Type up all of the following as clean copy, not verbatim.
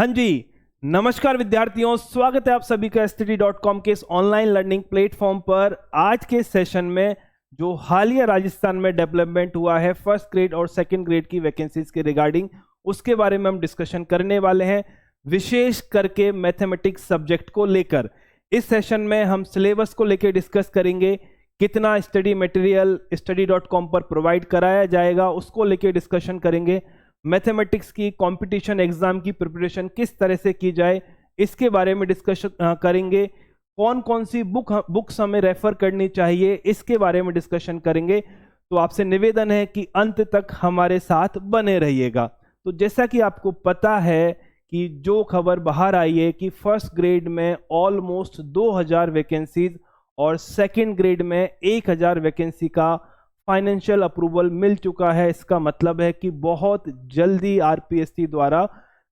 हाँ जी, नमस्कार विद्यार्थियों, स्वागत है आप सभी का STD.com के इस ऑनलाइन लर्निंग प्लेटफॉर्म पर। आज के सेशन में जो हालिया राजस्थान में डेवलपमेंट हुआ है फर्स्ट ग्रेड और सेकंड ग्रेड की वैकेंसीज के रिगार्डिंग, उसके बारे में हम डिस्कशन करने वाले हैं, विशेष करके मैथमेटिक्स सब्जेक्ट को लेकर। इस सेशन में हम सिलेबस को लेकर डिस्कस करेंगे, कितना स्टडी मटेरियल STD.com पर प्रोवाइड कराया जाएगा उसको लेकर डिस्कशन करेंगे, मैथमेटिक्स की कंपटीशन एग्जाम की प्रिपरेशन किस तरह से की जाए इसके बारे में डिस्कशन करेंगे, कौन कौन सी बुक्स हमें रेफर करनी चाहिए इसके बारे में डिस्कशन करेंगे। तो आपसे निवेदन है कि अंत तक हमारे साथ बने रहिएगा। तो जैसा कि आपको पता है कि जो खबर बाहर आई है कि फर्स्ट ग्रेड में ऑलमोस्ट 2000 वैकेंसीज और सेकेंड ग्रेड में 1000 वैकेंसी का फाइनेंशियल अप्रूवल मिल चुका है। इसका मतलब है कि बहुत जल्दी आरपीएससी द्वारा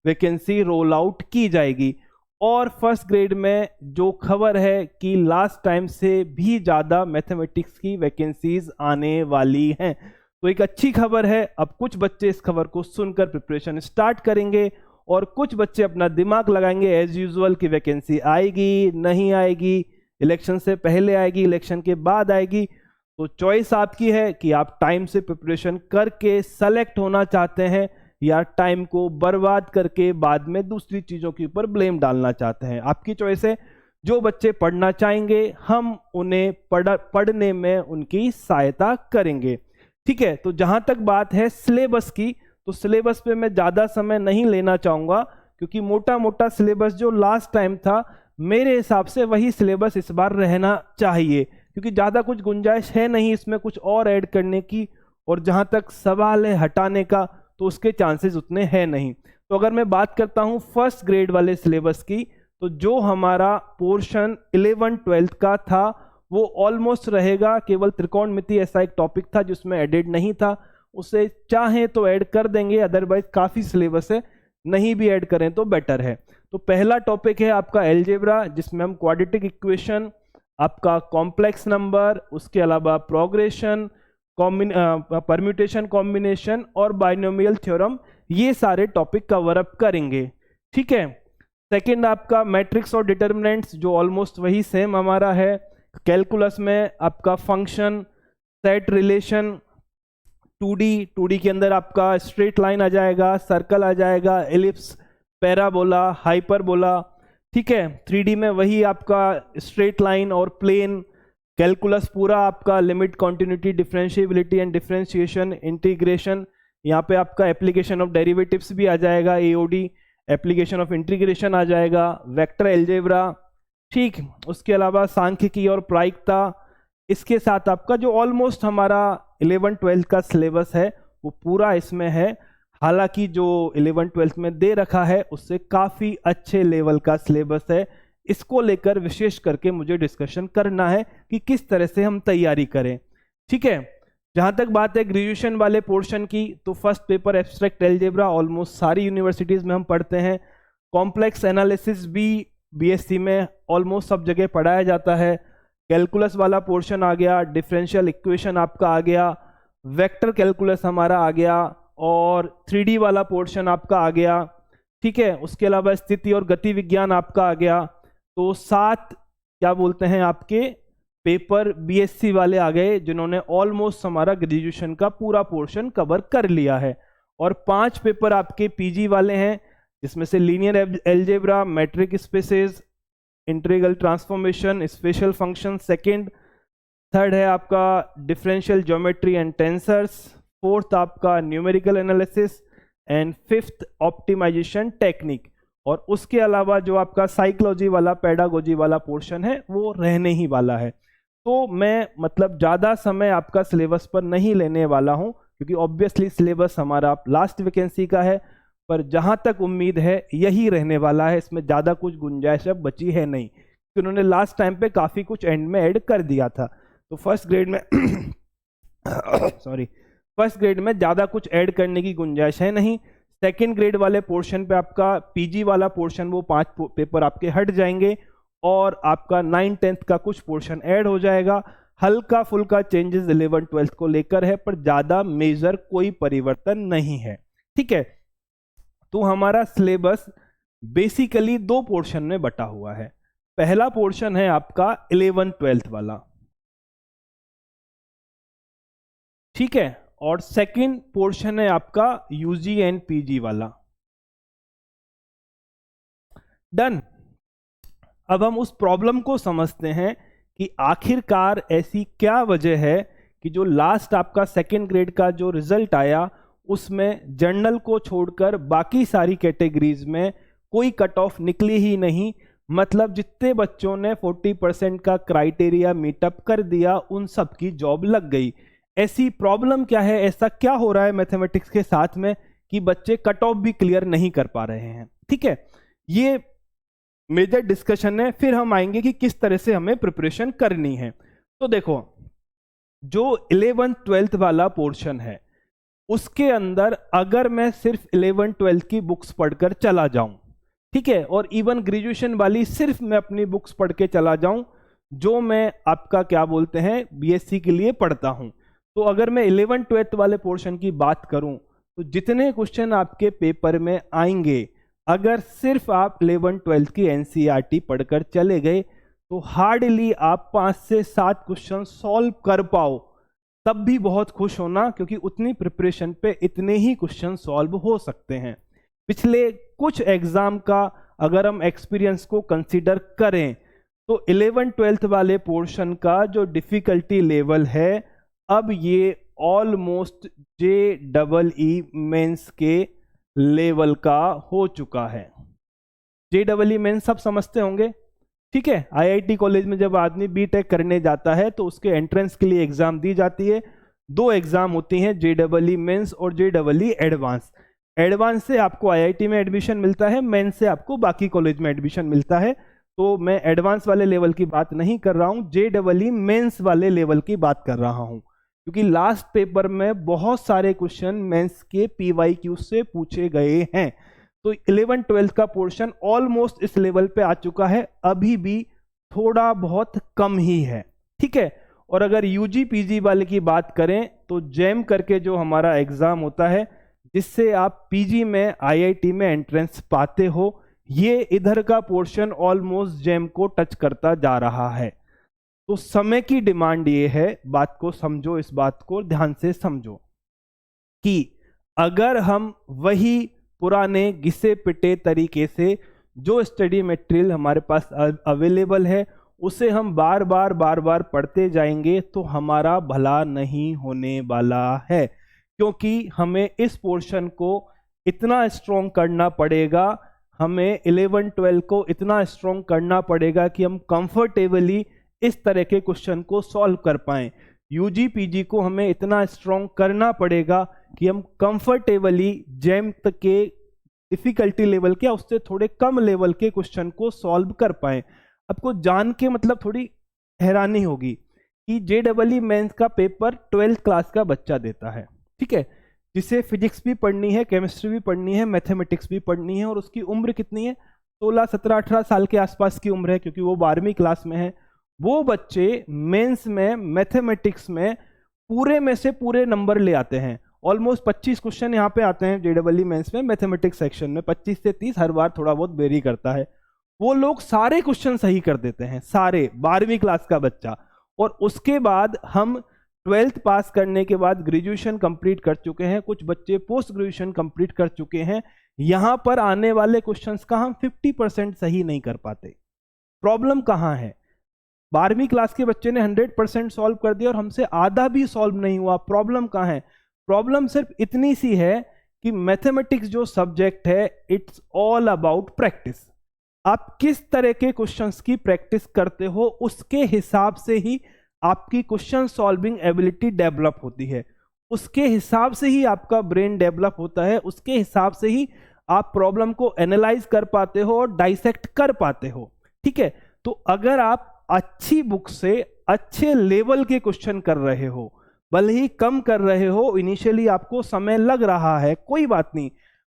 वैकेंसी रोल आउट की जाएगी। और फर्स्ट ग्रेड में जो खबर है कि लास्ट टाइम से भी ज़्यादा मैथमेटिक्स की वैकेंसीज आने वाली हैं, तो एक अच्छी खबर है। अब कुछ बच्चे इस खबर को सुनकर प्रिपरेशन स्टार्ट करेंगे और कुछ बच्चे अपना दिमाग लगाएंगे एज यूजुअल कि वैकेंसी आएगी नहीं आएगी, इलेक्शन से पहले आएगी इलेक्शन के बाद आएगी। तो चॉइस आपकी है कि आप टाइम से प्रिपरेशन करके सेलेक्ट होना चाहते हैं या टाइम को बर्बाद करके बाद में दूसरी चीज़ों के ऊपर ब्लेम डालना चाहते हैं। आपकी चॉइस है। जो बच्चे पढ़ना चाहेंगे हम उन्हें पढ़ने में उनकी सहायता करेंगे। ठीक है, तो जहां तक बात है सिलेबस की, तो सिलेबस पे मैं ज़्यादा समय नहीं लेना चाहूँगा क्योंकि मोटा मोटा सिलेबस जो लास्ट टाइम था मेरे हिसाब से वही सिलेबस इस बार रहना चाहिए, क्योंकि ज़्यादा कुछ गुंजाइश है नहीं इसमें कुछ और ऐड करने की। और जहाँ तक सवाल है हटाने का तो उसके चांसेस उतने हैं नहीं। तो अगर मैं बात करता हूँ फर्स्ट ग्रेड वाले सिलेबस की, तो जो हमारा पोर्शन 11-12 का था वो ऑलमोस्ट रहेगा। केवल त्रिकोणमिति ऐसा एक टॉपिक था जिसमें एडेड नहीं था, उसे चाहें तो ऐड कर देंगे, अदरवाइज काफ़ी सिलेबस है, नहीं भी ऐड करें तो बेटर है। तो पहला टॉपिक है आपका एलजेब्रा, जिसमें हम क्वाड्रेटिक इक्वेशन, आपका कॉम्प्लेक्स नंबर, उसके अलावा प्रोग्रेशन, परम्यूटेशन कॉम्बिनेशन और बाइनोमियल थ्योरम, ये सारे टॉपिक कवर अप करेंगे। ठीक है। सेकंड आपका मैट्रिक्स और डिटर्मिनेंट्स, जो ऑलमोस्ट वही सेम हमारा है। कैलकुलस में आपका फंक्शन, सेट, रिलेशन, 2D के अंदर आपका स्ट्रेट लाइन आ जाएगा, सर्कल आ जाएगा, एलिप्स, पैराबोला, हाइपरबोला। ठीक है। 3D में वही आपका स्ट्रेट लाइन और प्लेन। कैलकुलस पूरा आपका limit, continuity, differentiability and differentiation, integration, यहाँ पे आपका एप्लीकेशन ऑफ डेरिवेटिव्स भी आ जाएगा, AOD, एप्लीकेशन ऑफ इंटीग्रेशन आ जाएगा, वेक्टर एल्जेब्रा। ठीक, उसके अलावा सांख्यिकी और प्रायिकता। इसके साथ आपका जो ऑलमोस्ट हमारा 11-12 का सिलेबस है वो पूरा इसमें है। हालांकि जो 11-12 में दे रखा है उससे काफ़ी अच्छे लेवल का सिलेबस है। इसको लेकर विशेष करके मुझे डिस्कशन करना है कि किस तरह से हम तैयारी करें। ठीक है। जहाँ तक बात है ग्रेजुएशन वाले पोर्शन की, तो first paper abstract algebra almost सारी यूनिवर्सिटीज़ में हम पढ़ते हैं। कॉम्प्लेक्स एनालिसिस भी BSc में ऑलमोस्ट सब जगह पढ़ाया जाता है। कैलकुलस वाला पोर्शन आ गया, डिफरेंशियल इक्वेशन आपका आ गया, वेक्टर कैलकुलस हमारा आ गया और 3D वाला पोर्शन आपका आ गया। ठीक है। उसके अलावा स्थिति और गति विज्ञान आपका आ गया। तो 7 क्या बोलते हैं आपके पेपर BSc वाले आ गए जिन्होंने ऑलमोस्ट हमारा ग्रेजुएशन का पूरा पोर्शन कवर कर लिया है। और 5 पेपर आपके PG वाले हैं, जिसमें से linear algebra, matrix spaces, integral transformation, special function second, third है आपका differential geometry and tensors, fourth आपका numerical analysis and fifth optimisation technique. और उसके अलावा जो आपका साइकोलॉजी वाला, पेडागोजी वाला पोर्शन है वो रहने ही वाला है। तो मैं मतलब ज़्यादा समय आपका सिलेबस पर नहीं लेने वाला हूँ क्योंकि ऑब्वियसली सिलेबस हमारा लास्ट वैकेंसी का है, पर जहाँ तक उम्मीद है यही रहने वाला है। इसमें ज़्यादा कुछ गुंजाइश अब बची है नहीं, क्योंकि उन्होंने लास्ट टाइम पे काफ़ी कुछ एंड में ऐड कर दिया था। तो फर्स्ट ग्रेड में फर्स्ट ग्रेड में ज़्यादा कुछ ऐड करने की गुंजाइश है नहीं। सेकेंड ग्रेड वाले पोर्शन पे आपका PG वाला पोर्शन, वो 5 पेपर आपके हट जाएंगे और आपका 9-10 का कुछ पोर्शन ऐड हो जाएगा। हल्का फुल्का चेंजेस 11-12 को लेकर है, पर ज़्यादा मेजर कोई परिवर्तन नहीं है। ठीक है। तो हमारा सिलेबस बेसिकली दो पोर्शन में बटा हुआ है। पहला पोर्शन है आपका 11th-12th वाला, ठीक है, और सेकंड पोर्शन है आपका यूजी एंड पीजी वाला। डन। अब हम उस प्रॉब्लम को समझते हैं कि आखिरकार ऐसी क्या वजह है कि जो लास्ट आपका सेकेंड ग्रेड का जो रिजल्ट आया उसमें जनरल को छोड़कर बाकी सारी कैटेगरीज में कोई कट ऑफ निकली ही नहीं। मतलब जितने बच्चों ने 40% का क्राइटेरिया मीटअप कर दिया उन सब की जॉब लग गई। ऐसी प्रॉब्लम क्या है, ऐसा क्या हो रहा है मैथमेटिक्स के साथ में कि बच्चे कट ऑफ भी क्लियर नहीं कर पा रहे हैं। ठीक है, ये मेजर डिस्कशन है। फिर हम आएंगे कि किस तरह से हमें प्रिपरेशन करनी है। तो देखो, जो 11th-12th वाला पोर्शन है उसके अंदर अगर मैं सिर्फ 11th-12th की बुक्स पढ़कर चला जाऊं, ठीक है, और इवन ग्रेजुएशन वाली सिर्फ मैं अपनी बुक्स पढ़ के चला जाऊं जो मैं आपका क्या बोलते हैं बीएससी के लिए पढ़ता हूं, तो अगर मैं 11th-12th वाले पोर्शन की बात करूं तो जितने क्वेश्चन आपके पेपर में आएंगे, अगर सिर्फ आप 11th-12th की एनसीईआरटी पढ़कर चले गए तो हार्डली आप 5 से 7 क्वेश्चन सॉल्व कर पाओ। तब भी बहुत खुश होना, क्योंकि उतनी प्रिपरेशन पे इतने ही क्वेश्चन सॉल्व हो सकते हैं। पिछले कुछ एग्जाम का अगर हम एक्सपीरियंस को कंसीडर करें तो 11th-12th वाले पोर्शन का जो डिफिकल्टी लेवल है अब ये ऑलमोस्ट JEE मेंस के लेवल का हो चुका है। JEE मेंस सब समझते होंगे, ठीक है। IIT कॉलेज में जब आदमी बीटेक करने जाता है तो उसके एंट्रेंस के लिए एग्जाम दी जाती है। 2 एग्जाम होती हैं, JEE मेंस और JEE एडवांस। एडवांस से आपको IIT में एडमिशन मिलता है, मेंस से आपको बाकी कॉलेज में एडमिशन मिलता है। तो मैं एडवांस वाले लेवल की बात नहीं कर रहा हूं, JEE मेंस वाले लेवल की बात कर रहा हूं, क्योंकि लास्ट पेपर में बहुत सारे क्वेश्चन मेंस के PYQ से पूछे गए हैं। तो 11th-12th का पोर्शन ऑलमोस्ट इस लेवल पे आ चुका है, अभी भी थोड़ा बहुत कम ही है, ठीक है। और अगर यूजी पीजी वाले की बात करें तो जैम करके जो हमारा एग्जाम होता है जिससे आप पीजी में IIT में एंट्रेंस पाते हो, ये इधर का पोर्शन ऑलमोस्ट जैम को टच करता जा रहा है। तो समय की डिमांड ये है, बात को समझो, इस बात को ध्यान से समझो कि अगर हम वही पुराने घिसे पिटे तरीके से जो स्टडी मटेरियल हमारे पास अवेलेबल है उसे हम बार बार पढ़ते जाएंगे तो हमारा भला नहीं होने वाला है, क्योंकि हमें इस पोर्शन को इतना स्ट्रॉन्ग करना पड़ेगा, हमें 11th-12th को इतना स्ट्रॉन्ग करना पड़ेगा कि हम कंफर्टेबली इस तरह के क्वेश्चन को सॉल्व कर पाएं। यूजी पीजी को हमें इतना स्ट्रॉन्ग करना पड़ेगा कि हम कंफर्टेबली जैम तक के डिफिकल्टी लेवल क्या उससे थोड़े कम लेवल के क्वेश्चन को सॉल्व कर पाएं। आपको जान के मतलब थोड़ी हैरानी होगी कि JEE मेंस का पेपर 12th क्लास का बच्चा देता है, ठीक है, जिसे फिजिक्स भी पढ़नी है, केमिस्ट्री भी पढ़नी है, मैथमेटिक्स भी पढ़नी है, और उसकी उम्र कितनी है, 16, 17, 18 साल के आसपास की उम्र है, क्योंकि वो 12वीं क्लास में है। वो बच्चे मेंस में मैथमेटिक्स में पूरे में से पूरे नंबर ले आते हैं। ऑलमोस्ट 25 क्वेश्चन यहाँ पे आते हैं JEE मेंस में, मैथमेटिक्स सेक्शन में 25 से 30, हर बार थोड़ा बहुत वेरी करता है। वो लोग सारे क्वेश्चन सही कर देते हैं, सारे, 12वीं क्लास का बच्चा। और उसके बाद हम 12th पास करने के बाद ग्रेजुएशन कंप्लीट कर चुके हैं, कुछ बच्चे पोस्ट ग्रेजुएशन कंप्लीट कर चुके हैं, यहाँ पर आने वाले क्वेश्चंस का हम 50% सही नहीं कर पाते। प्रॉब्लम कहाँ है? 12वीं क्लास के बच्चे ने 100% सॉल्व कर दिया और हमसे आधा भी सॉल्व नहीं हुआ। प्रॉब्लम कहाँ है? प्रॉब्लम सिर्फ इतनी सी है कि मैथमेटिक्स जो सब्जेक्ट है इट्स ऑल अबाउट प्रैक्टिस। आप किस तरह के क्वेश्चंस की प्रैक्टिस करते हो उसके हिसाब से ही आपकी क्वेश्चन सॉल्विंग एबिलिटी डेवलप होती है, उसके हिसाब से ही आपका ब्रेन डेवलप होता है, उसके हिसाब से ही आप प्रॉब्लम को एनालाइज कर पाते हो और डाइसेक्ट कर पाते हो, ठीक है। तो अगर आप अच्छी बुक से अच्छे लेवल के क्वेश्चन कर रहे हो, भले ही कम कर रहे हो, इनिशियली आपको समय लग रहा है, कोई बात नहीं,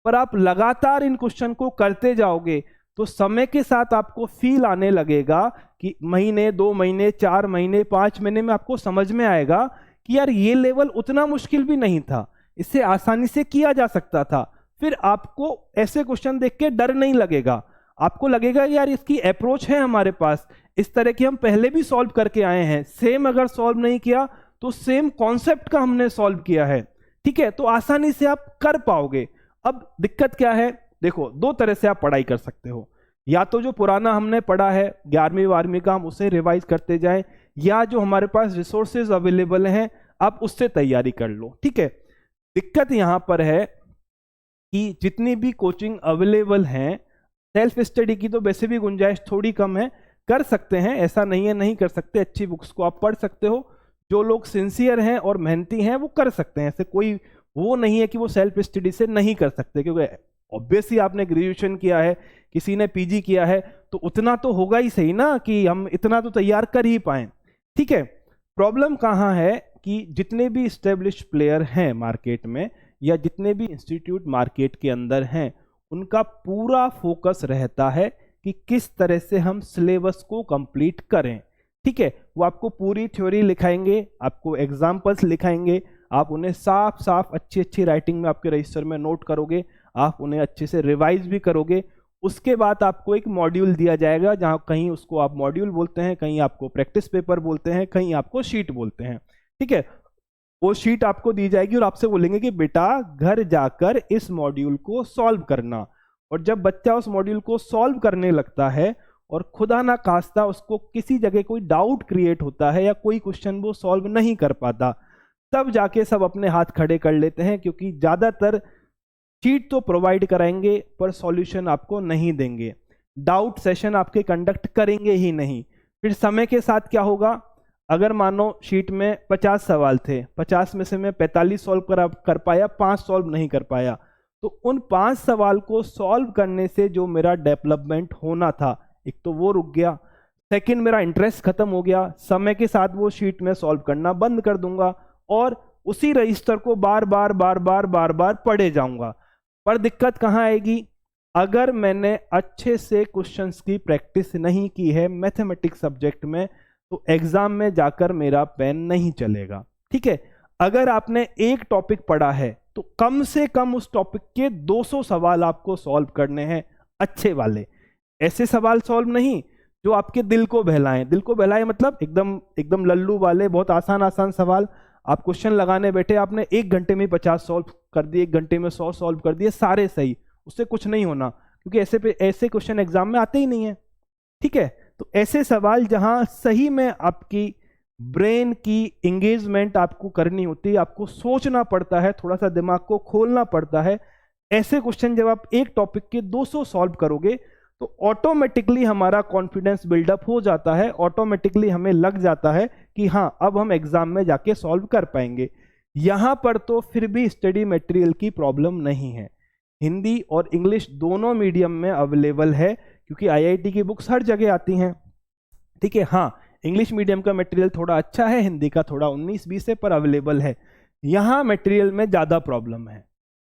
पर आप लगातार इन क्वेश्चन को करते जाओगे तो समय के साथ आपको फील आने लगेगा कि महीने, 2 महीने, 4 महीने, 5 महीने में आपको समझ में आएगा कि यार ये लेवल उतना मुश्किल भी नहीं था, इससे आसानी से किया जा सकता था। फिर आपको ऐसे क्वेश्चन देख के डर नहीं लगेगा, आपको लगेगा यार इसकी अप्रोच है हमारे पास, इस तरह की हम पहले भी सॉल्व करके आए हैं, सेम अगर सॉल्व नहीं किया तो सेम कॉन्सेप्ट का हमने सॉल्व किया है, ठीक है, तो आसानी से आप कर पाओगे। अब दिक्कत क्या है, देखो दो तरह से आप पढ़ाई कर सकते हो, या तो जो पुराना हमने पढ़ा है 11वीं 12वीं का हम उसे रिवाइज करते जाएं, या जो हमारे पास रिसोर्सेज अवेलेबल हैं आप उससे तैयारी कर लो, ठीक है। दिक्कत यहां पर है कि जितनी भी कोचिंग अवेलेबल हैं, सेल्फ स्टडी की तो वैसे भी गुंजाइश थोड़ी कम है, कर सकते हैं, ऐसा नहीं है नहीं कर सकते, अच्छी बुक्स को आप पढ़ सकते हो, जो लोग सिंसियर हैं और मेहनती हैं वो कर सकते हैं, ऐसे कोई वो नहीं है कि वो सेल्फ स्टडी से नहीं कर सकते, क्योंकि ऑब्वियसली आपने ग्रेजुएशन किया है, किसी ने पीजी किया है, तो उतना तो होगा ही सही ना कि हम इतना तो तैयार कर ही पाए, ठीक है। प्रॉब्लम कहाँ है कि जितने भी स्टेब्लिश्ड प्लेयर हैं मार्केट में या जितने भी इंस्टीट्यूट मार्केट के अंदर हैं, उनका पूरा फोकस रहता है कि किस तरह से हम सिलेबस को कंप्लीट करें, ठीक है। वो आपको पूरी थ्योरी लिखाएंगे, आपको एग्जाम्पल्स लिखाएंगे, आप उन्हें साफ साफ अच्छी अच्छी राइटिंग में आपके रजिस्टर में नोट करोगे, आप उन्हें अच्छे से रिवाइज भी करोगे। उसके बाद आपको एक मॉड्यूल दिया जाएगा, जहां कहीं उसको आप मॉड्यूल बोलते हैं, कहीं आपको प्रैक्टिस पेपर बोलते हैं, कहीं आपको शीट बोलते हैं, ठीक है। वो शीट आपको दी जाएगी और आपसे बोलेंगे कि बेटा घर जाकर इस मॉड्यूल को सॉल्व करना, और जब बच्चा उस मॉड्यूल को सॉल्व करने लगता है और खुदा ना खास्ता उसको किसी जगह कोई डाउट क्रिएट होता है या कोई क्वेश्चन वो सॉल्व नहीं कर पाता, तब जाके सब अपने हाथ खड़े कर लेते हैं, क्योंकि ज्यादातर शीट तो प्रोवाइड कराएंगे पर सॉल्यूशन आपको नहीं देंगे, डाउट सेशन आपके कंडक्ट करेंगे ही नहीं। फिर समय के साथ क्या होगा, अगर मानो शीट में 50 सवाल थे, 50 में से मैं 45 सॉल्व कर पाया, 5 सॉल्व नहीं कर पाया, तो उन 5 सवाल को सॉल्व करने से जो मेरा डेवलपमेंट होना था, एक तो वो रुक गया, सेकंड मेरा इंटरेस्ट खत्म हो गया, समय के साथ वो शीट में सॉल्व करना बंद कर दूंगा और उसी रजिस्टर को बार बार पढ़े जाऊंगा। पर दिक्कत कहाँ आएगी, अगर मैंने अच्छे से क्वेश्चंस की प्रैक्टिस नहीं की है मैथमेटिक्स सब्जेक्ट में, तो एग्जाम में जाकर मेरा पेन नहीं चलेगा, ठीक है। अगर आपने एक टॉपिक पढ़ा है तो कम से कम उस टॉपिक के 200 सवाल आपको सॉल्व करने हैं, अच्छे वाले, ऐसे सवाल सॉल्व नहीं जो आपके दिल को बहलाएं। दिल को बहलाएं मतलब एकदम लल्लू वाले बहुत आसान सवाल, आप क्वेश्चन लगाने बैठे, आपने 1 घंटे में 50 सॉल्व कर दिए, 1 घंटे में 100 सॉल्व कर दिए, सारे सही, उससे कुछ नहीं होना, क्योंकि ऐसे क्वेश्चन एग्जाम में आते ही नहीं है, ठीक है। तो ऐसे सवाल जहां सही में आपकी ब्रेन की एंगेजमेंट आपको करनी होती है, आपको सोचना पड़ता है, थोड़ा सा दिमाग को खोलना पड़ता है, ऐसे क्वेश्चन जब आप एक टॉपिक के 200 सॉल्व करोगे तो ऑटोमेटिकली हमारा कॉन्फिडेंस बिल्डअप हो जाता है, ऑटोमेटिकली हमें लग जाता है कि हाँ अब हम एग्जाम में जाके सॉल्व कर पाएंगे। यहां पर तो फिर भी स्टडी मटेरियल की प्रॉब्लम नहीं है, हिंदी और इंग्लिश दोनों मीडियम में अवेलेबल है, क्योंकि आईआईटी की बुक्स हर जगह आती हैं, ठीक है। हाँ इंग्लिश मीडियम का मटेरियल थोड़ा अच्छा है, हिंदी का थोड़ा 19-20 है पर अवेलेबल है। यहाँ मटेरियल में ज़्यादा प्रॉब्लम है,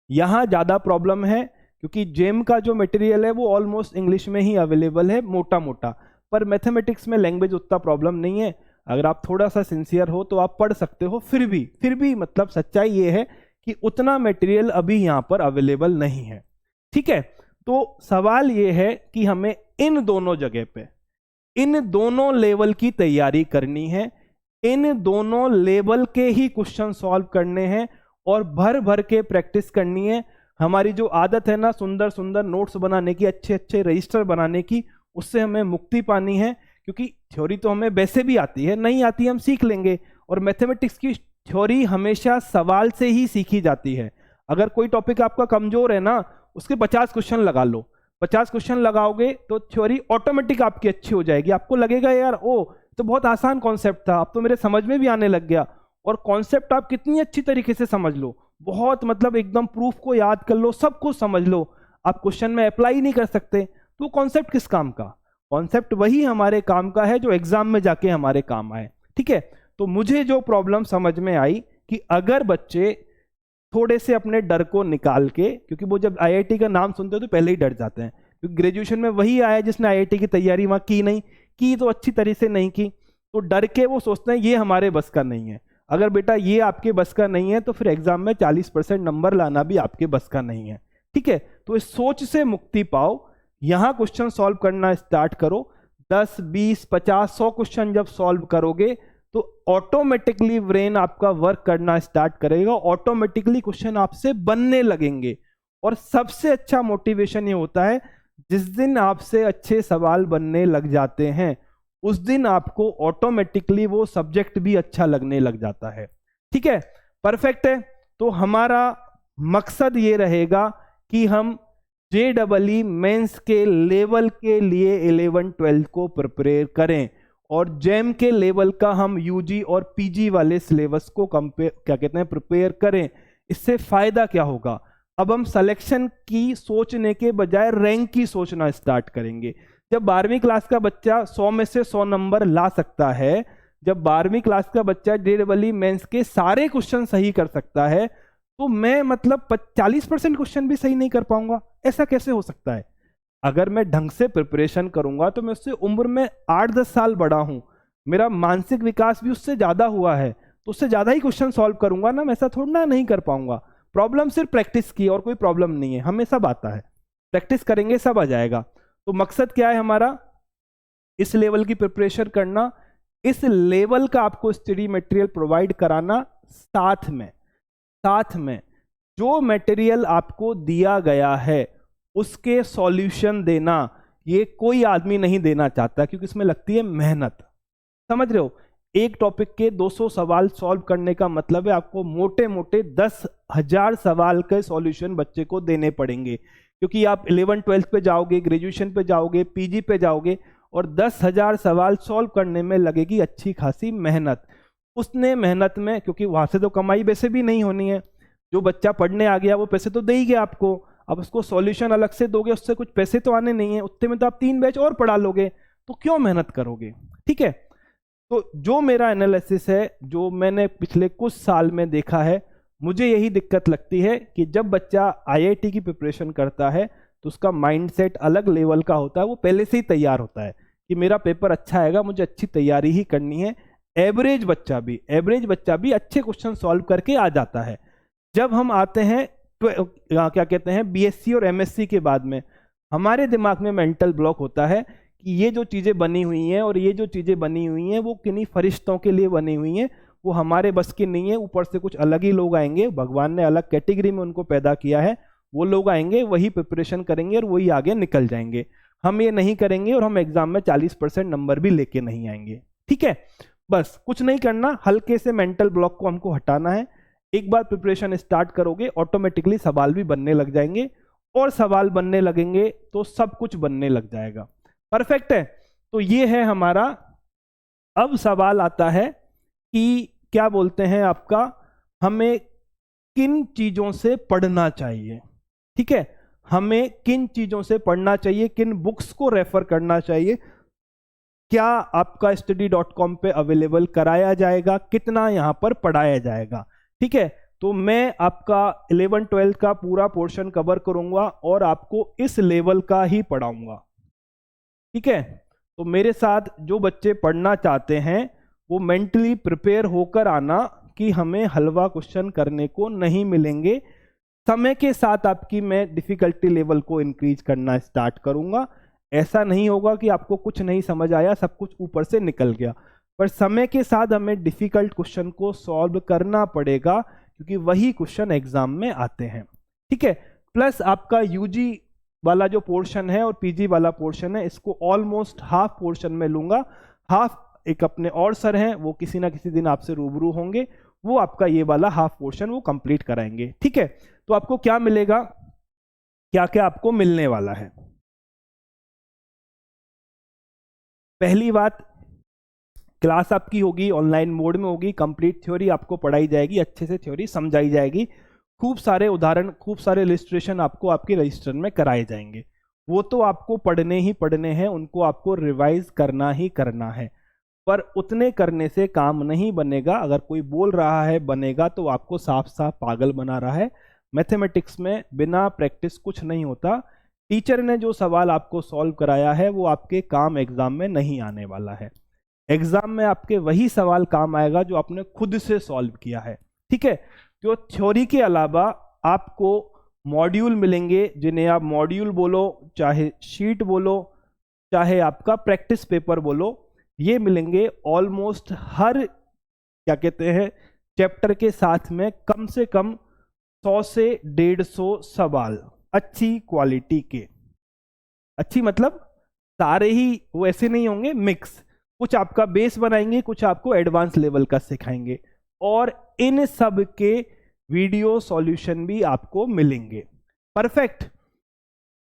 यहाँ ज़्यादा प्रॉब्लम है क्योंकि जेम का जो मटेरियल है वो ऑलमोस्ट इंग्लिश में ही अवेलेबल है मोटा मोटा, पर मैथमेटिक्स में लैंग्वेज उतना प्रॉब्लम नहीं है। अगर आप थोड़ा सा सिंसियर हो तो आप पढ़ सकते हो, फिर भी मतलब सच्चाई ये है कि उतना मटेरियल अभी यहाँ पर अवेलेबल नहीं है, ठीक है। तो सवाल ये है कि हमें इन दोनों जगह पे इन दोनों लेवल की तैयारी करनी है, इन दोनों लेवल के ही क्वेश्चन सॉल्व करने हैं और भर भर के प्रैक्टिस करनी है। हमारी जो आदत है ना सुंदर सुंदर नोट्स बनाने की, अच्छे अच्छे रजिस्टर बनाने की, उससे हमें मुक्ति पानी है, क्योंकि थ्योरी तो हमें वैसे भी आती है, नहीं आती हम सीख लेंगे, और मैथमेटिक्स की थ्योरी हमेशा सवाल से ही सीखी जाती है। अगर कोई टॉपिक आपका कमजोर है ना, उसके 50 क्वेश्चन लगा लो, 50 क्वेश्चन लगाओगे तो थ्योरी ऑटोमेटिक आपकी अच्छी हो जाएगी, आपको लगेगा यार ओ तो बहुत आसान कॉन्सेप्ट था, अब तो मेरे समझ में भी आने लग गया। और कॉन्सेप्ट आप कितनी अच्छी तरीके से समझ लो, बहुत मतलब एकदम प्रूफ को याद कर लो, सब कुछ समझ लो, आप क्वेश्चन में अप्लाई नहीं कर सकते, तो कॉन्सेप्ट किस काम का? कॉन्सेप्ट वही हमारे काम का है जो एग्जाम में जाके हमारे काम आए, ठीक है। तो मुझे जो प्रॉब्लम समझ में आई कि अगर बच्चे थोड़े से अपने डर को निकाल के, क्योंकि वो जब आईआईटी का नाम सुनते हैं तो पहले ही डर जाते हैं, क्योंकि ग्रेजुएशन में वही आया जिसने आईआईटी की तैयारी वहाँ की नहीं की, तो अच्छी तरह से नहीं की, तो डर के वो सोचते हैं ये हमारे बस का नहीं है। अगर बेटा ये आपके बस का नहीं है तो फिर एग्जाम में 40% नंबर लाना भी आपके बस का नहीं है, ठीक है, तो इस सोच से मुक्ति पाओ, यहां क्वेश्चन सॉल्व करना स्टार्ट करो। 10, 20, 50, 100 क्वेश्चन जब सॉल्व करोगे तो ऑटोमेटिकली ब्रेन आपका वर्क करना स्टार्ट करेगा, ऑटोमेटिकली क्वेश्चन आपसे बनने लगेंगे। और सबसे अच्छा मोटिवेशन ये होता है जिस दिन आपसे अच्छे सवाल बनने लग जाते हैं उस दिन आपको ऑटोमेटिकली वो सब्जेक्ट भी अच्छा लगने लग जाता है। ठीक है, परफेक्ट है। तो हमारा मकसद ये रहेगा कि हम JEE मेंस के लेवल के लिए 11-12 को प्रिपेयर करें और जेम के लेवल का हम UG और PG वाले सिलेबस को प्रिपेयर करें। इससे फायदा क्या होगा, अब हम सिलेक्शन की सोचने के बजाय रैंक की सोचना स्टार्ट करेंगे। जब 12वीं क्लास का बच्चा 100 में से 100 नंबर ला सकता है, जब 12वीं क्लास का बच्चा JEE मेंस के सारे क्वेश्चन सही कर सकता है, तो मैं मतलब 40% क्वेश्चन भी सही नहीं कर पाऊंगा? ऐसा कैसे हो सकता है? अगर मैं ढंग से प्रिपरेशन करूंगा तो मैं उससे उम्र में 8-10 साल बड़ा हूं, मेरा मानसिक विकास भी उससे ज्यादा हुआ है, तो उससे ज्यादा ही क्वेश्चन सॉल्व करूंगा ना, मैं ऐसा थोड़ा ना नहीं कर पाऊंगा। प्रॉब्लम सिर्फ प्रैक्टिस की, और कोई प्रॉब्लम नहीं है, हमें सब आता है, प्रैक्टिस करेंगे सब आ जाएगा। तो मकसद क्या है हमारा, इस लेवल की प्रिपरेशन करना, इस लेवल का आपको स्टडी मटेरियल प्रोवाइड कराना, साथ में जो मटेरियल आपको दिया गया है उसके सॉल्यूशन देना। ये कोई आदमी नहीं देना चाहता क्योंकि इसमें लगती है मेहनत, समझ रहे हो? एक टॉपिक के 200 सवाल सॉल्व करने का मतलब है आपको मोटे मोटे 10,000 सवाल के सॉल्यूशन बच्चे को देने पड़ेंगे, क्योंकि आप 11-12 पे जाओगे, ग्रेजुएशन पे जाओगे, PG पे जाओगे और 10,000 सवाल सॉल्व करने में लगेगी अच्छी खासी मेहनत। उसने मेहनत में, क्योंकि वहां से तो कमाई वैसे भी नहीं होनी है, जो बच्चा पढ़ने आ गया वो पैसे तो दे ही गया आपको, अब उसको सॉल्यूशन अलग से दोगे, उससे कुछ पैसे तो आने नहीं है, उतने में तो आप 3 बैच और पढ़ा लोगे, तो क्यों मेहनत करोगे? ठीक है, तो जो मेरा एनालिसिस है, जो मैंने पिछले कुछ साल में देखा है, मुझे यही दिक्कत लगती है कि जब बच्चा IIT की प्रिपरेशन करता है तो उसका माइंडसेट अलग लेवल का होता है, वो पहले से ही तैयार होता है कि मेरा पेपर अच्छा आएगा, मुझे अच्छी तैयारी ही करनी है। एवरेज बच्चा भी अच्छे क्वेश्चन सॉल्व करके आ जाता है। जब हम आते हैं BSc और MSc के बाद में, हमारे दिमाग में मेंटल ब्लॉक होता है कि ये जो चीजें बनी हुई हैं और ये जो चीजें बनी हुई हैं वो किन्हीं फरिश्तों के लिए बनी हुई हैं, वो हमारे बस की नहीं है, ऊपर से कुछ अलग ही लोग आएंगे, भगवान ने अलग कैटेगरी में उनको पैदा किया है, वो लोग आएंगे, वही प्रिपरेशन करेंगे और वही आगे निकल जाएंगे। हम ये नहीं करेंगे और हम एग्जाम में 40% नंबर भी लेके नहीं आएंगे। ठीक है, बस कुछ नहीं करना, हल्के से मेंटल ब्लॉक को हमको हटाना है। एक बार प्रिपरेशन स्टार्ट करोगे ऑटोमेटिकली सवाल भी बनने लग जाएंगे, और सवाल बनने लगेंगे तो सब कुछ बनने लग जाएगा। परफेक्ट है, तो ये है हमारा। अब सवाल आता है कि क्या बोलते हैं आपका, हमें किन चीजों से पढ़ना चाहिए? ठीक है, हमें किन चीजों से पढ़ना चाहिए, किन बुक्स को रेफर करना चाहिए, क्या आपका study.com पे अवेलेबल कराया जाएगा, कितना यहां पर पढ़ाया जाएगा? ठीक है, तो मैं आपका 11-12 का पूरा पोर्शन कवर करूंगा और आपको इस लेवल का ही पढ़ाऊंगा। ठीक है, तो मेरे साथ जो बच्चे पढ़ना चाहते हैं वो मेंटली प्रिपेयर होकर आना कि हमें हलवा क्वेश्चन करने को नहीं मिलेंगे। समय के साथ आपकी मैं डिफिकल्टी लेवल को इंक्रीज करना स्टार्ट करूंगा। ऐसा नहीं होगा कि आपको कुछ नहीं समझ आया, सब कुछ ऊपर से निकल गया, पर समय के साथ हमें डिफिकल्ट क्वेश्चन को सॉल्व करना पड़ेगा क्योंकि वही क्वेश्चन एग्जाम में आते हैं। ठीक है, प्लस आपका UG वाला जो पोर्शन है और PG वाला पोर्शन है, इसको ऑलमोस्ट हाफ पोर्शन में लूंगा। हाफ एक अपने और सर हैं, वो किसी ना किसी दिन आपसे रूबरू होंगे, वो आपका ये वाला हाफ पोर्शन वो कंप्लीट कराएंगे। ठीक है, तो आपको क्या मिलेगा, क्या क्या आपको मिलने वाला है? पहली बात, क्लास आपकी होगी ऑनलाइन मोड में होगी, कंप्लीट थ्योरी आपको पढ़ाई जाएगी, अच्छे से थ्योरी समझाई जाएगी, खूब सारे उदाहरण, खूब सारे इलस्ट्रेशन आपको आपके रजिस्टर में कराए जाएंगे। वो तो आपको पढ़ने ही पढ़ने हैं, उनको आपको रिवाइज करना ही करना है, पर उतने करने से काम नहीं बनेगा। अगर कोई बोल रहा है बनेगा तो आपको साफ साफ पागल बना रहा है। मैथमेटिक्स में बिना प्रैक्टिस कुछ नहीं होता। टीचर ने जो सवाल आपको सॉल्व कराया है वो आपके काम एग्जाम में नहीं आने वाला है। एग्जाम में आपके वही सवाल काम आएगा जो आपने खुद से सॉल्व किया है। ठीक है, तो थ्योरी के अलावा आपको मॉड्यूल मिलेंगे, जिन्हें आप मॉड्यूल बोलो, चाहे शीट बोलो, चाहे आपका प्रैक्टिस पेपर बोलो, ये मिलेंगे ऑलमोस्ट हर क्या कहते हैं चैप्टर के साथ में कम से कम 100 से 150 सवाल अच्छी क्वालिटी के। अच्छी मतलब सारे ही वैसे नहीं होंगे, मिक्स, कुछ आपका बेस बनाएंगे, कुछ आपको एडवांस लेवल का सिखाएंगे, और इन सब के वीडियो सॉल्यूशन भी आपको मिलेंगे। परफेक्ट।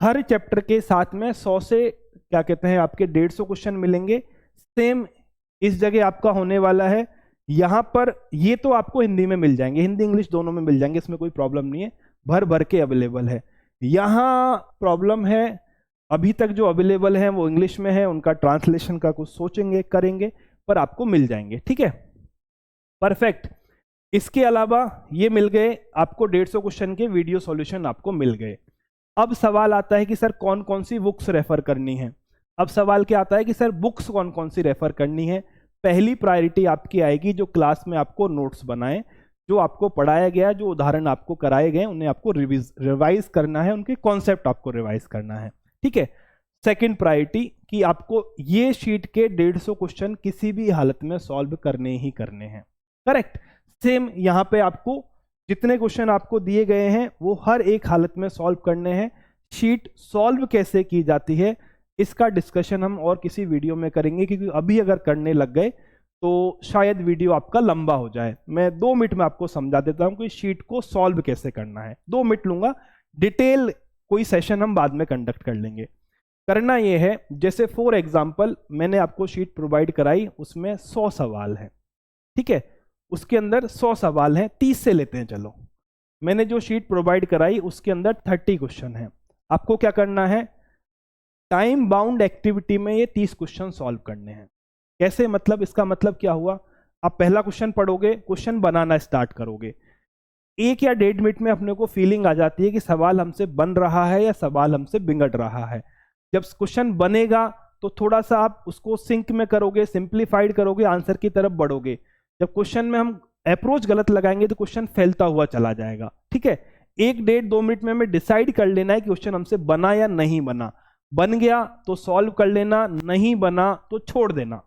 हर चैप्टर के साथ में 100 से क्या कहते हैं आपके 150 क्वेश्चन मिलेंगे। सेम इस जगह आपका होने वाला है, यहां पर ये तो आपको हिंदी में मिल जाएंगे, हिंदी इंग्लिश दोनों में मिल जाएंगे, इसमें कोई प्रॉब्लम नहीं है, भर भर के अवेलेबल है। यहां प्रॉब्लम है, अभी तक जो अवेलेबल है वो इंग्लिश में है, उनका ट्रांसलेशन का कुछ सोचेंगे करेंगे, पर आपको मिल जाएंगे। ठीक है, परफेक्ट। इसके अलावा ये मिल गए आपको 150 क्वेश्चन के वीडियो सॉल्यूशन आपको मिल गए। अब सवाल आता है कि सर कौन कौन सी बुक्स रेफर करनी है। अब सवाल क्या आता है कि सर बुक्स कौन कौन सी रेफर करनी है। पहली प्रायोरिटी आपकी आएगी जो क्लास में आपको नोट्स बनाए, जो आपको पढ़ाया गया, जो उदाहरण आपको कराए गए, उन्हें आपको रिवाइज करना है, उनके कॉन्सेप्ट आपको रिवाइज करना है। ठीक है। सेकंड प्रायोरिटी कि आपको ये शीट के 150 क्वेश्चन किसी भी हालत में सॉल्व करने ही करने हैं। करेक्ट। सेम यहां पे आपको जितने क्वेश्चन आपको दिए गए हैं वो हर एक हालत में सॉल्व करने हैं। शीट सॉल्व कैसे की जाती है इसका डिस्कशन हम और किसी वीडियो में करेंगे, क्योंकि अभी अगर करने लग गए तो शायद वीडियो आपका लंबा हो जाए। मैं 2 मिनट में आपको समझा देता हूं कि शीट को सॉल्व कैसे करना है। 2 मिनट लूंगा, डिटेल कोई सेशन हम बाद में कंडक्ट कर लेंगे। करना यह है, जैसे फॉर एग्जाम्पल मैंने आपको शीट प्रोवाइड कराई, उसमें 100 सवाल है। ठीक है, उसके अंदर 100 सवाल हैं, 30 से लेते हैं। चलो, मैंने जो शीट प्रोवाइड कराई उसके अंदर 30 क्वेश्चन हैं। आपको क्या करना है, टाइम बाउंड एक्टिविटी में ये 30 क्वेश्चन सॉल्व करने हैं। कैसे, मतलब इसका मतलब क्या हुआ, आप पहला क्वेश्चन पढ़ोगे, क्वेश्चन बनाना स्टार्ट करोगे, 1 या 1.5 मिनट में अपने को फीलिंग आ जाती है कि सवाल हमसे बन रहा है या सवाल हमसे बिगड़ रहा है। जब क्वेश्चन बनेगा तो थोड़ा सा आप उसको सिंक में करोगे, सिंप्लीफाइड करोगे, आंसर की तरफ बढ़ोगे। जब क्वेश्चन में हम अप्रोच गलत लगाएंगे तो क्वेश्चन फैलता हुआ चला जाएगा। ठीक है, 1, 1.5, 2 मिनट में हमें डिसाइड कर लेना है कि क्वेश्चन हमसे बना या नहीं बना। बन गया तो सॉल्व कर लेना, नहीं बना तो छोड़ देना।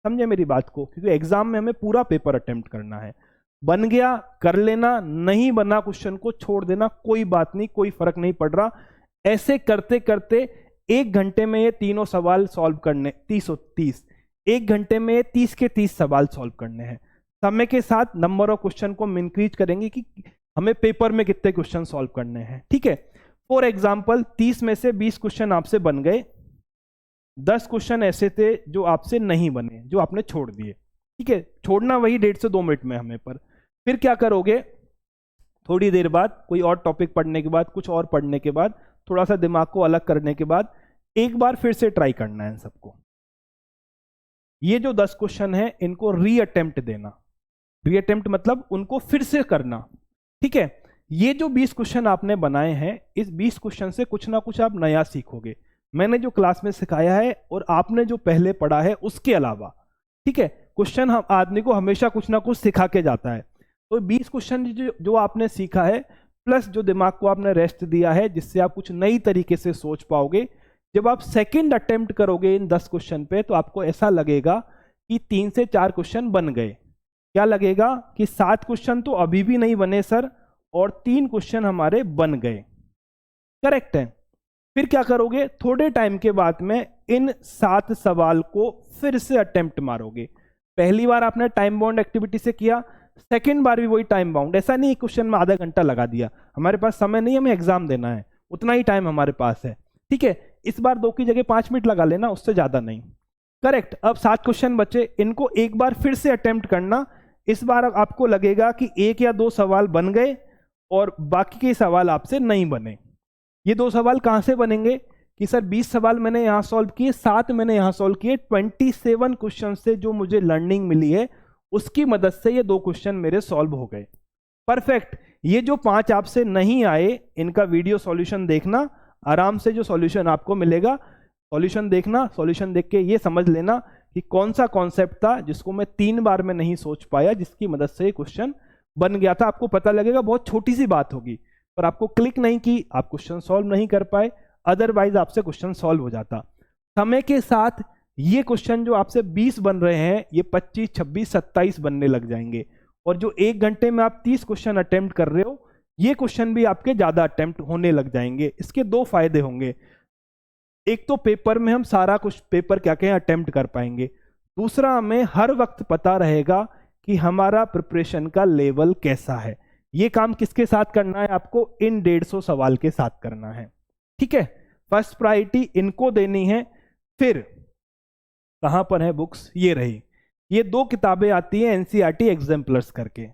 समझे मेरी बात को, क्योंकि एग्जाम में हमें पूरा पेपर अटेम्प्ट करना है। बन गया कर लेना, नहीं बना क्वेश्चन को छोड़ देना, कोई बात नहीं, कोई फर्क नहीं पड़ रहा। ऐसे करते करते 1 घंटे में ये तीनों सवाल सॉल्व करने, 30 1 घंटे में 30 के 30 सवाल सॉल्व करने हैं। समय के साथ नंबर ऑफ क्वेश्चन को हम इंक्रीज करेंगे कि हमें पेपर में कितने क्वेश्चन सॉल्व करने हैं। ठीक है, फॉर एग्जाम्पल 30 में से 20 क्वेश्चन आपसे बन गए, 10 क्वेश्चन ऐसे थे जो आपसे नहीं बने, जो आपने छोड़ दिए। ठीक है, छोड़ना वही 1.5 से 2 मिनट में हमें। पर फिर क्या करोगे, थोड़ी देर बाद कोई और टॉपिक पढ़ने के बाद, कुछ और पढ़ने के बाद, थोड़ा सा दिमाग को अलग करने के बाद एक बार फिर से ट्राई करना है इन सबको। ये जो 10 क्वेश्चन है इनको रीअटेम्प्ट देना। रीअटेम्प्ट मतलब उनको फिर से करना। ठीक है, ये जो 20 क्वेश्चन आपने बनाए हैं, इस 20 क्वेश्चन से कुछ ना कुछ आप नया सीखोगे। मैंने जो क्लास में सिखाया है और आपने जो पहले पढ़ा है उसके अलावा। ठीक है, क्वेश्चन हम आदमी को हमेशा कुछ ना कुछ सिखा के जाता है। तो 20 क्वेश्चन जो आपने सीखा है, प्लस जो दिमाग को आपने रेस्ट दिया है, जिससे आप कुछ नई तरीके से सोच पाओगे, जब आप सेकंड अटेम्प्ट करोगे इन 10 क्वेश्चन पे, तो आपको ऐसा लगेगा कि 3 से 4 क्वेश्चन बन गए। क्या लगेगा कि 7 क्वेश्चन तो अभी भी नहीं बने सर, और 3 क्वेश्चन हमारे बन गए। करेक्ट है। फिर क्या करोगे, थोड़े टाइम के बाद में इन 7 सवाल को फिर से अटेम्प्ट मारोगे। पहली बार आपने टाइम बाउंड एक्टिविटी से किया, सेकंड बार भी वही टाइम बाउंड। ऐसा नहीं क्वेश्चन में आधा घंटा लगा दिया, हमारे पास समय नहीं, हमें एग्जाम देना है, उतना ही टाइम हमारे पास है। ठीक है, इस बार 2 की जगह 5 मिनट लगा लेना, उससे ज्यादा नहीं। करेक्ट। अब 7 क्वेश्चन बचे, इनको एक बार फिर से अटेम्प्ट करना। इस बार आपको लगेगा कि 1 या 2 सवाल बन गए और बाकी के सवाल आपसे नहीं बने। ये 2 सवाल कहां से बनेंगे कि सर 20 सवाल मैंने यहां सॉल्व किए, 7 मैंने यहां सॉल्व किए, 27 क्वेश्चन से जो मुझे लर्निंग मिली है उसकी मदद से ये 2 क्वेश्चन मेरे सॉल्व हो गए। परफेक्ट। ये जो 5 आपसे नहीं आए, इनका वीडियो सॉल्यूशन देखना, आराम से जो सॉल्यूशन आपको मिलेगा, सॉल्यूशन देखना, सॉल्यूशन देख के ये समझ लेना कि कौन सा कॉन्सेप्ट था जिसको मैं 3 बार में नहीं सोच पाया, जिसकी मदद से ये क्वेश्चन बन गया था। आपको पता लगेगा बहुत छोटी सी बात होगी, पर आपको क्लिक नहीं की, आप क्वेश्चन सॉल्व नहीं कर पाए, अदरवाइज आपसे क्वेश्चन सॉल्व हो जाता। समय के साथ ये क्वेश्चन जो आपसे 20 बन रहे हैं, ये 25, 26, 27 बनने लग जाएंगे, और जो 1 घंटे में आप 30 क्वेश्चन अटेम्प्ट कर रहे हो, ये क्वेश्चन भी आपके ज्यादा अटेम्प्ट होने लग जाएंगे। इसके 2 फायदे होंगे, एक तो पेपर में हम सारा कुछ पेपर क्या कहें अटेम्प्ट कर पाएंगे, दूसरा हमें हर वक्त पता रहेगा कि हमारा प्रिपरेशन का लेवल कैसा है। ये काम किसके साथ करना है आपको? इन 150 सवाल के साथ करना है, ठीक है। फर्स्ट प्रायोरिटी इनको देनी है। फिर कहां पर है बुक्स? ये रही, ये 2 किताबें आती हैं एनसीईआरटी एग्जाम्पलर्स करके,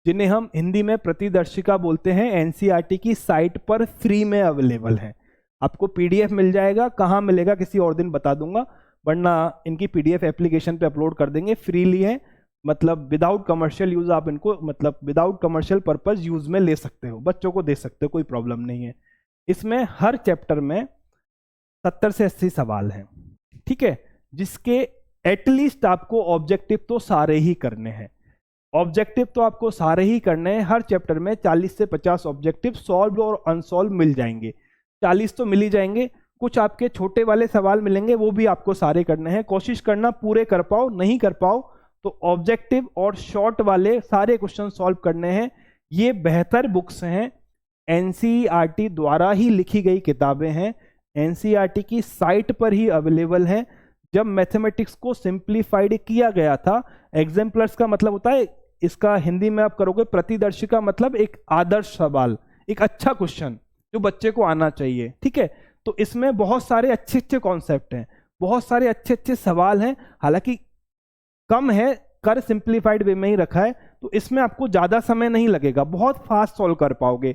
जिन्हें हम हिंदी में प्रतिदर्शिका बोलते हैं। एनसीईआरटी की साइट पर फ्री में अवेलेबल है, आपको पीडीएफ मिल जाएगा। कहाँ मिलेगा किसी और दिन बता दूंगा, वरना इनकी पीडीएफ एप्लीकेशन पे अपलोड कर देंगे, फ्रीली है, मतलब विदाउट कमर्शियल यूज, आप इनको मतलब विदाउट कमर्शियल पर्पस यूज में ले सकते हो, बच्चों को दे सकते हो, कोई प्रॉब्लम नहीं है। इसमें हर चैप्टर में 70 से 80 सवाल हैं, ठीक है, जिसके एटलीस्ट आपको ऑब्जेक्टिव तो सारे ही करने हैं। ऑब्जेक्टिव तो आपको सारे ही करने हैं। हर चैप्टर में 40 से 50 ऑब्जेक्टिव सॉल्व और अनसॉल्व मिल जाएंगे। 40 तो मिल ही जाएंगे, कुछ आपके छोटे वाले सवाल मिलेंगे, वो भी आपको सारे करने हैं। कोशिश करना पूरे कर पाओ, नहीं कर पाओ तो ऑब्जेक्टिव और शॉर्ट वाले सारे क्वेश्चन सॉल्व करने हैं। ये बेहतर बुक्स हैं, एनसीईआरटी द्वारा ही लिखी गई किताबें हैं, एनसीईआरटी की साइट पर ही अवेलेबल है। जब मैथमेटिक्स को सिंप्लीफाइड किया गया था, एग्जाम्पलर्स का मतलब होता है, इसका हिंदी में आप करोगे प्रतिदर्शिका मतलब एक आदर्श सवाल, एक अच्छा क्वेश्चन जो बच्चे को आना चाहिए, ठीक है। तो इसमें बहुत सारे अच्छे अच्छे कॉन्सेप्ट हैं, बहुत सारे अच्छे अच्छे सवाल हैं, हालांकि कम है, कर सिंप्लीफाइड वे में ही रखा है, तो इसमें आपको ज्यादा समय नहीं लगेगा, बहुत फास्ट सॉल्व कर पाओगे।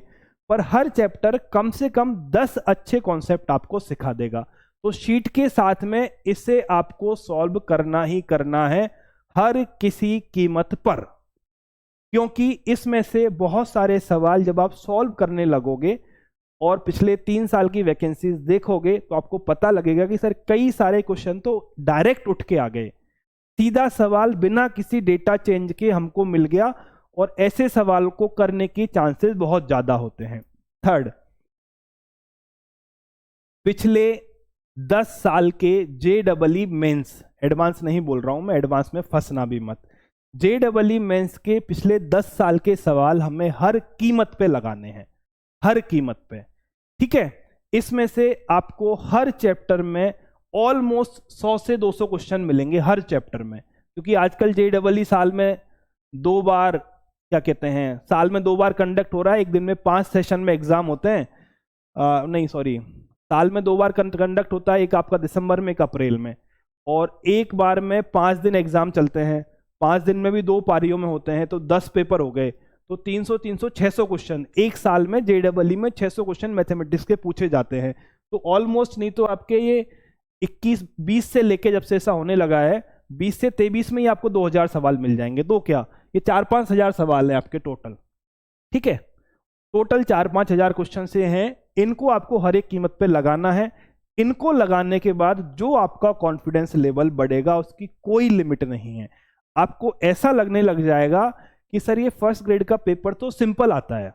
पर हर चैप्टर कम से कम 10 अच्छे कॉन्सेप्ट आपको सिखा देगा। तो शीट के साथ में इसे आपको सॉल्व करना ही करना है, हर किसी कीमत पर, क्योंकि इसमें से बहुत सारे सवाल जब आप सॉल्व करने लगोगे और पिछले 3 साल की वैकेंसीज देखोगे तो आपको पता लगेगा कि सर कई सारे क्वेश्चन तो डायरेक्ट उठ के आ गए, सीधा सवाल बिना किसी डेटा चेंज के हमको मिल गया, और ऐसे सवाल को करने की चांसेस बहुत ज्यादा होते हैं। थर्ड, पिछले 10 साल के JEE मेंस, एडवांस नहीं बोल रहा हूं मैं, एडवांस में फंसना भी मत, JEE मेंस के पिछले 10 साल के सवाल हमें हर कीमत पे लगाने हैं, हर कीमत पे, ठीक है। इसमें से आपको हर चैप्टर में ऑलमोस्ट 100 से 200 क्वेश्चन मिलेंगे हर चैप्टर में, क्योंकि आजकल JEE साल में 2 बार, क्या कहते हैं, साल में 2 बार कंडक्ट हो रहा है, एक दिन में 5 सेशन में एग्जाम होते हैं, नहीं सॉरी, साल में 2 बार कंडक्ट होता है, एक आपका दिसंबर में, एक अप्रैल में, और एक बार में 5 दिन एग्जाम चलते हैं, 5 दिन में भी 2 पारियों में होते हैं, तो 10 पेपर हो गए, तो 300 300 600 क्वेश्चन एक साल में JEE में 600 क्वेश्चन मैथमेटिक्स के पूछे जाते हैं। तो ऑलमोस्ट नहीं तो आपके ये 21-20 से लेके जब से ऐसा होने लगा है, 20 से 23 में ही आपको 2000 सवाल मिल जाएंगे। तो क्या ये 4-5 हजार सवाल है आपके टोटल, ठीक है, टोटल 4-5 हजार क्वेश्चन से हैं, इनको आपको हर एक कीमत पे लगाना है। इनको लगाने के बाद जो आपका कॉन्फिडेंस लेवल बढ़ेगा उसकी कोई लिमिट नहीं है। आपको ऐसा लगने लग जाएगा कि सर ये फर्स्ट ग्रेड का पेपर तो सिंपल आता है,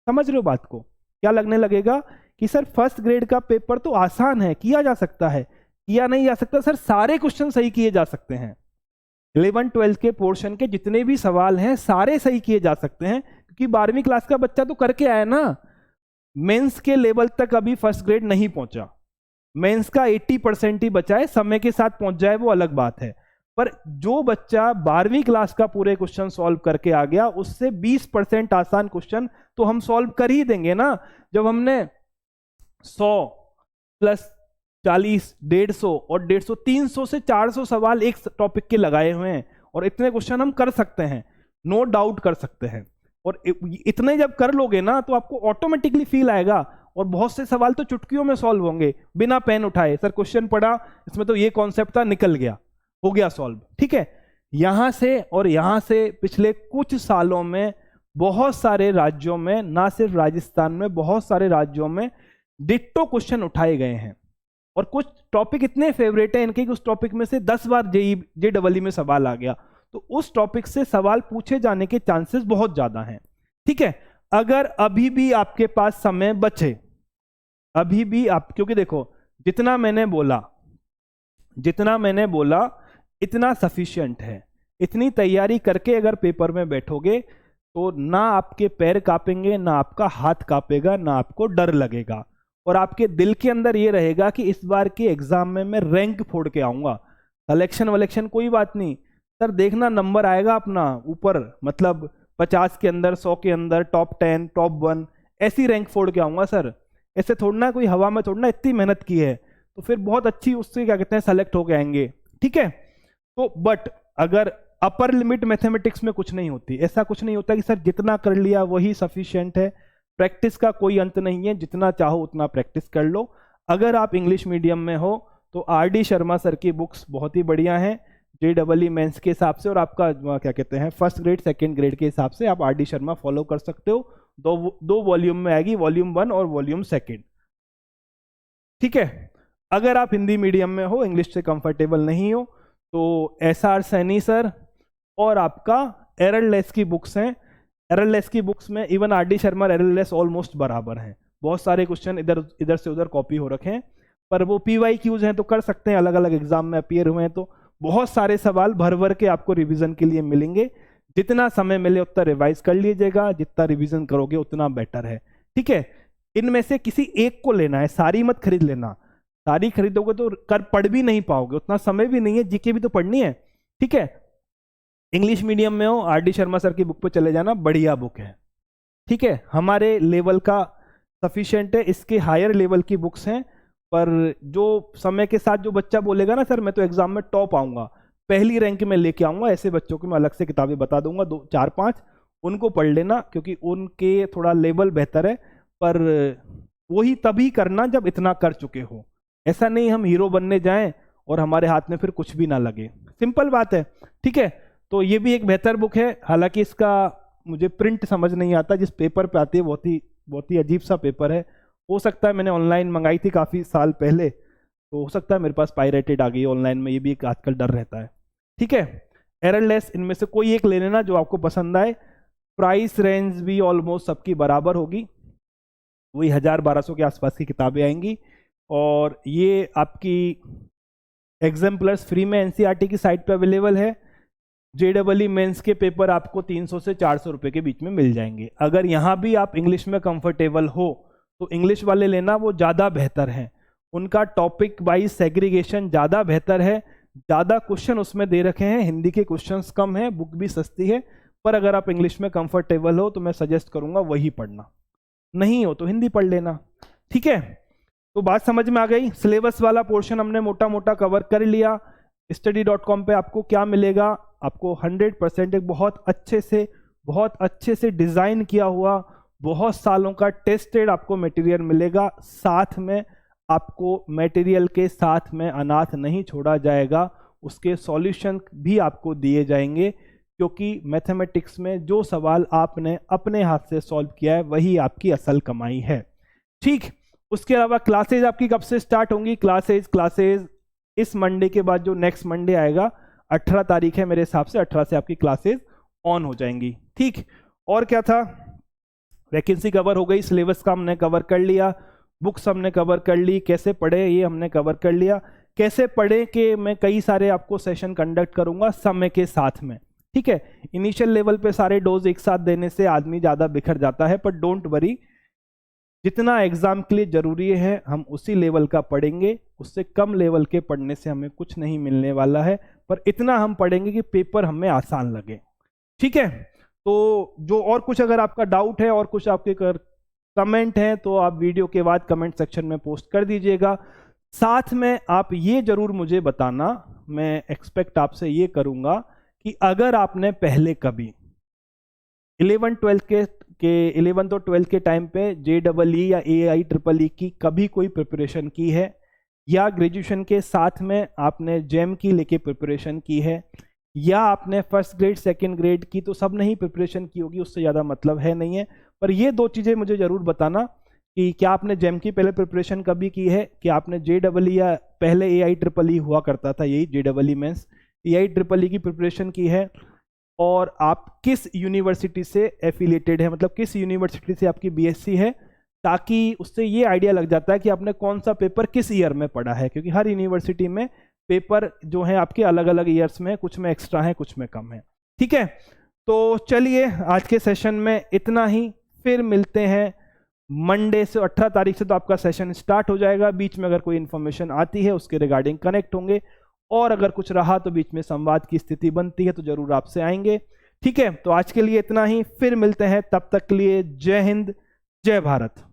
समझ रहे हो बात को? क्या लगने लगेगा कि सर फर्स्ट ग्रेड का पेपर तो आसान है, किया जा सकता है, किया नहीं जा सकता सर, सारे क्वेश्चन सही किए जा सकते हैं, 11-12 के पोर्शन के जितने भी सवाल हैं सारे सही किए जा सकते हैं, क्योंकि 12वीं क्लास का बच्चा तो करके आया ना। मेंस के लेवल तक अभी फर्स्ट ग्रेड नहीं पहुंचा, मेंस का 80% ही बचा है, समय के साथ पहुंच जाए वो अलग बात है। पर जो बच्चा 12वीं क्लास का पूरे क्वेश्चन सॉल्व करके आ गया, उससे 20% आसान क्वेश्चन तो हम सॉल्व कर ही देंगे ना। जब हमने 100 प्लस 40, 150 और 150, 300 से 400 सवाल एक टॉपिक के लगाए हुए हैं, और इतने क्वेश्चन हम कर सकते हैं, नो डाउट कर सकते हैं। और इतने जब कर लोगे ना तो आपको ऑटोमेटिकली फील आएगा, और बहुत से सवाल तो चुटकियों में सॉल्व होंगे बिना पेन उठाए। सर क्वेश्चन पढ़ा, इसमें तो ये कॉन्सेप्ट था, निकल गया, हो गया सॉल्व, ठीक है। यहां से और यहां से पिछले कुछ सालों में बहुत सारे राज्यों में, ना सिर्फ राजस्थान में, बहुत सारे राज्यों में डिट्टो क्वेश्चन उठाए गए हैं, और कुछ टॉपिक इतने फेवरेट हैं इनके कि उस टॉपिक में से 10 बार JEE में सवाल आ गया, तो उस टॉपिक से सवाल पूछे जाने के चांसेस बहुत ज्यादा हैं, ठीक है। अगर अभी भी आपके पास समय बचे, अभी भी आप, क्योंकि देखो जितना मैंने बोला इतना सफिशिएंट है। इतनी तैयारी करके अगर पेपर में बैठोगे तो ना आपके पैर कांपेंगे, ना आपका हाथ कांपेगा, ना आपको डर लगेगा, और आपके दिल के अंदर ये रहेगा कि इस बार के एग्जाम में मैं रैंक फोड़ के आऊंगा। सिलेक्शन वलेक्शन कोई बात नहीं सर, देखना नंबर आएगा अपना ऊपर, मतलब 50 के अंदर, 100 के अंदर, टॉप 10, टॉप 1, ऐसी रैंक फोड़ के आऊंगा सर। ऐसे थोड़ना कोई हवा में थोड़ना, इतनी मेहनत की है तो फिर बहुत अच्छी उससे क्या कहते हैं सेलेक्ट होके आएंगे, ठीक है। तो बट अगर अपर लिमिट मैथमेटिक्स में कुछ नहीं होती, ऐसा कुछ नहीं होता कि सर जितना कर लिया वही सफिशिएंट है। प्रैक्टिस का कोई अंत नहीं है, जितना चाहो उतना प्रैक्टिस कर लो। अगर आप इंग्लिश मीडियम में हो तो आर.डी. शर्मा सर की बुक्स बहुत ही बढ़िया हैं JEE मेंस के हिसाब से, और आपका क्या कहते हैं फर्स्ट ग्रेड सेकंड ग्रेड के हिसाब से आप आर.डी. शर्मा फॉलो कर सकते हो। दो वॉल्यूम में आएगी, वॉल्यूम 1 और वॉल्यूम 2, ठीक है। अगर आप हिंदी मीडियम में हो, इंग्लिश से कंफर्टेबल नहीं हो, तो SR सैनी सर और आपका एररलेस की बुक्स हैं। एररलेस की बुक्स में even RD. Sharma errorless almost बराबर हैं। बहुत सारे क्वेश्चन इधर से उधर कॉपी हो रखे हैं, पर वो PYQs हैं तो कर सकते हैं, अलग अलग एग्जाम में अपीयर हुए हैं, तो बहुत सारे सवाल भर भर के आपको रिवीजन के लिए मिलेंगे। जितना समय मिले उतना रिवाइज कर लीजिएगा, जितना रिवीजन करोगे उतना बेटर है, ठीक है। इनमें से किसी एक को लेना है, सारी मत खरीद लेना। सारी खरीदोगे तो पढ़ भी नहीं पाओगे, उतना समय भी नहीं है, जीके भी तो पढ़नी है, ठीक है। इंग्लिश मीडियम में हो, आर.डी. शर्मा सर की बुक पे चले जाना, बढ़िया बुक है, ठीक है। हमारे लेवल का सफिशिएंट है, इसके हायर लेवल की बुक्स हैं, पर जो समय के साथ जो बच्चा बोलेगा ना सर मैं तो एग्जाम में टॉप आऊंगा, पहली रैंक में लेके आऊंगा, ऐसे बच्चों को मैं अलग से किताबें बता दूंगा, 2 4 5 उनको पढ़ लेना, क्योंकि उनके थोड़ा लेवल बेहतर है। पर वही तभी करना जब इतना कर चुके हो, ऐसा नहीं हम हीरो बनने जाएं और हमारे हाथ में फिर कुछ भी ना लगे, सिंपल बात है, ठीक है। तो ये भी एक बेहतर बुक है, हालांकि इसका मुझे प्रिंट समझ नहीं आता, जिस पेपर पे आती है बहुत ही अजीब सा पेपर है। हो सकता है मैंने ऑनलाइन मंगाई थी काफ़ी साल पहले, तो हो सकता है मेरे पास पायरेटेड आ गई ऑनलाइन में, ये भी एक आजकल डर रहता है, ठीक है। एररलेस इनमें से कोई एक ले लेना जो आपको पसंद आए। प्राइस रेंज भी ऑलमोस्ट सबकी बराबर होगी, वही 1000-1200 के आसपास की किताबें आएंगी, और ये आपकी एग्जाम्पलर्स फ्री में NCERT की साइट पे अवेलेबल है। JEE मेंस के पेपर आपको 300 से 400 रुपए के बीच में मिल जाएंगे। अगर यहाँ भी आप इंग्लिश में कंफर्टेबल हो तो इंग्लिश वाले लेना, वो ज़्यादा बेहतर है, उनका टॉपिक वाइज सेग्रीगेशन ज़्यादा बेहतर है, ज़्यादा क्वेश्चन उसमें दे रखे हैं, हिंदी के क्वेश्चंस कम है, बुक भी सस्ती है। पर अगर आप इंग्लिश में कंफर्टेबल हो तो मैं सजेस्ट करूँगा वही पढ़ना, नहीं हो तो हिंदी पढ़ लेना, ठीक है। तो बात समझ में आ गई। सिलेबस वाला पोर्शन हमने मोटा मोटा कवर कर लिया। study.com पे आपको क्या मिलेगा, आपको 100% एक बहुत अच्छे से डिजाइन किया हुआ, बहुत सालों का टेस्टेड आपको मटेरियल मिलेगा। साथ में आपको मटेरियल के साथ में अनाथ नहीं छोड़ा जाएगा, उसके सॉल्यूशन भी आपको दिए जाएंगे, क्योंकि मैथमेटिक्स में जो सवाल आपने अपने हाथ से सॉल्व किया है वही आपकी असल कमाई है, ठीक। उसके अलावा क्लासेज आपकी कब से स्टार्ट होंगी? क्लासेज इस मंडे के बाद जो नेक्स्ट मंडे आएगा 18 तारीख है मेरे हिसाब से, 18 से आपकी क्लासेज ऑन हो जाएंगी, ठीक। और क्या था, वैकेंसी कवर हो गई, सिलेबस का हमने कवर कर लिया, बुक्स हमने कवर कर ली, कैसे पढ़े ये हमने कवर कर लिया। कैसे पढ़े कि मैं कई सारे आपको सेशन कंडक्ट करूंगा समय के साथ में, ठीक है। इनिशियल लेवल पे सारे डोज एक साथ देने से आदमी ज़्यादा बिखर जाता है, पर डोंट वरी, जितना एग्जाम के लिए जरूरी है हम उसी लेवल का पढ़ेंगे, उससे कम लेवल के पढ़ने से हमें कुछ नहीं मिलने वाला है, पर इतना हम पढ़ेंगे कि पेपर हमें आसान लगे, ठीक है। तो जो और कुछ अगर आपका डाउट है और कुछ आपके कमेंट हैं तो आप वीडियो के बाद कमेंट सेक्शन में पोस्ट कर दीजिएगा। साथ में आप ये जरूर मुझे बताना, मैं एक्सपेक्ट आपसे ये करूंगा कि अगर आपने पहले कभी 11th और 12th के टाइम पे JEE या AIEEE की कभी कोई प्रिपरेशन की है, या ग्रेजुएशन के साथ में आपने जेम की लेके प्रिपरेशन की है, या आपने फर्स्ट ग्रेड सेकंड ग्रेड की, तो सब ने ही प्रिपरेशन की होगी, उससे ज़्यादा मतलब है नहीं है। पर ये 2 चीज़ें मुझे ज़रूर बताना कि क्या आपने जेम की पहले प्रिपरेशन कभी की है, कि आपने JEE या पहले AIEEE हुआ करता था यही JEE मेंस, AIEEE की प्रिपरेशन की है, और आप किस यूनिवर्सिटी से एफिलिएटेड है, मतलब किस यूनिवर्सिटी से आपकी बीएससी है, ताकि उससे ये आइडिया लग जाता है कि आपने कौन सा पेपर किस ईयर में पढ़ा है, क्योंकि हर यूनिवर्सिटी में पेपर जो है आपके अलग अलग ईयर्स में, कुछ में एक्स्ट्रा है कुछ में कम है। ठीक है, तो चलिए आज के सेशन में इतना ही, फिर मिलते हैं मंडे से। 18 तारीख से तो आपका सेशन स्टार्ट हो जाएगा, बीच में अगर कोई इन्फॉर्मेशन आती है उसके रिगार्डिंग कनेक्ट होंगे, और अगर कुछ रहा तो बीच में संवाद की स्थिति बनती है तो जरूर आपसे आएंगे। ठीक है, तो आज के लिए इतना ही, फिर मिलते हैं, तब तक के लिए जय हिंद जय भारत।